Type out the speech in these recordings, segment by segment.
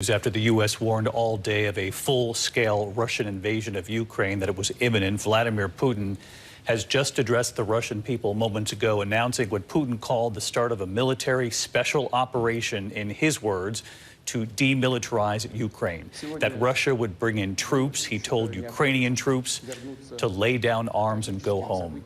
After the U.S. warned all day of a full-scale Russian invasion of Ukraine, that it was imminent, Vladimir Putin has just addressed the Russian people moments ago, announcing what Putin called the start of a military special operation, in his words, to demilitarize Ukraine. That Russia would bring in troops. He told Ukrainian troops to lay down arms and go home.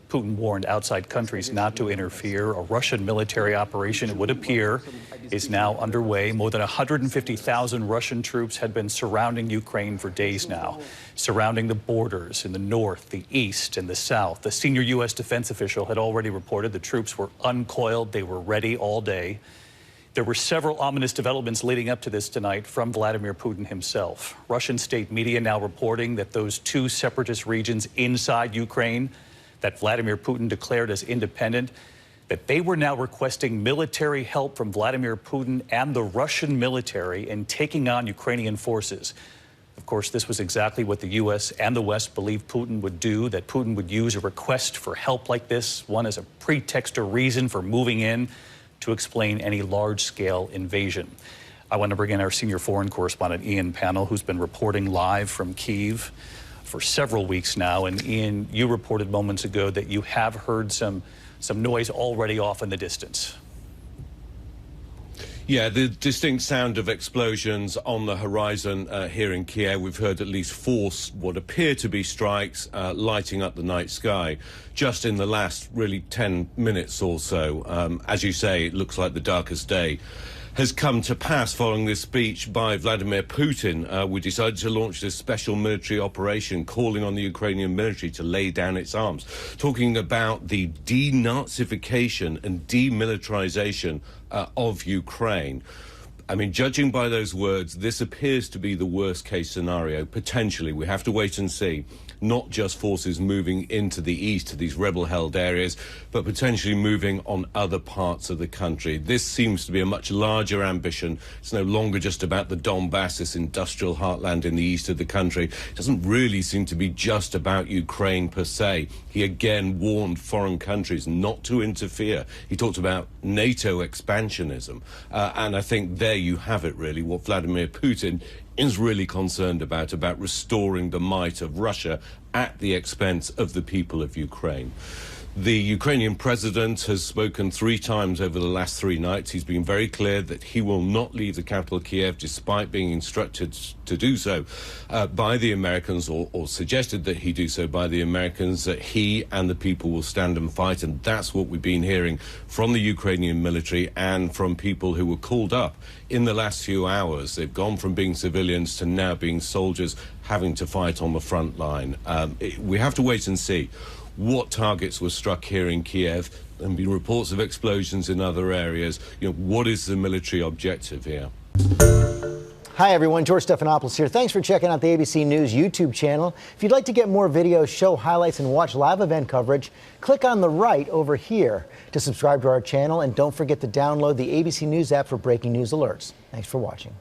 Putin warned outside countries not to interfere. A Russian military operation, it would appear, is now underway. More than 150,000 Russian troops had been surrounding Ukraine for days now, surrounding the borders in the north, the east, and the south. The senior U.S. defense official had already reported the troops were uncoiled. They were ready all day. There were several ominous developments leading up to this tonight from Vladimir Putin himself. Russian state media now reporting that those two separatist regions inside Ukraine that Vladimir Putin declared as independent, that they were now requesting military help from Vladimir Putin and the Russian military in taking on Ukrainian forces. Of course, this was exactly what the U.S. and the West believed Putin would do, that Putin would use a request for help like this, one as a pretext or reason for moving in to explain any large-scale invasion. I want to bring in our senior foreign correspondent, Ian Pannell, who's been reporting live from Kyiv for several weeks now. And Ian, you reported moments ago that you have heard some noise already off in the distance. Yeah, the distinct sound of explosions on the horizon here in Kiev. We've heard at least four what appear to be strikes lighting up the night sky just in the last really 10 minutes or so. As you say, it looks like the darkest day has come to pass following this speech by Vladimir Putin. We decided to launch this special military operation, calling on the Ukrainian military to lay down its arms, talking about the denazification and demilitarization of Ukraine. I mean, judging by those words, this appears to be the worst case scenario, potentially. We have to wait and see. Not just forces moving into the east to these rebel-held areas, but potentially moving on other parts of the country. This seems to be a much larger ambition. It's no longer just about the Donbass, this industrial heartland in the east of the country. It doesn't really seem to be just about Ukraine per se. He again warned foreign countries not to interfere. He talked about NATO expansionism. And I think there you have it, really, what Vladimir Putin is really concerned about restoring the might of Russia at the expense of the people of Ukraine. The Ukrainian president has spoken 3 times over the last 3 nights. He's been very clear that he will not leave the capital, Kiev, despite being instructed to do so by the Americans, or suggested that he do so by the Americans, that he and the people will stand and fight. And that's what we've been hearing from the Ukrainian military and from people who were called up in the last few hours. They've gone from being civilians to now being soldiers, having to fight on the front line. We have to wait and see what targets were struck here in Kiev. There have been reports of explosions in other areas. You know, what is the military objective here? Hi, everyone. George Stephanopoulos here. Thanks for checking out the ABC News YouTube channel. If you'd like to get more videos, show highlights, and watch live event coverage, click on the right over here to subscribe to our channel. And don't forget to download the ABC News app for breaking news alerts. Thanks for watching.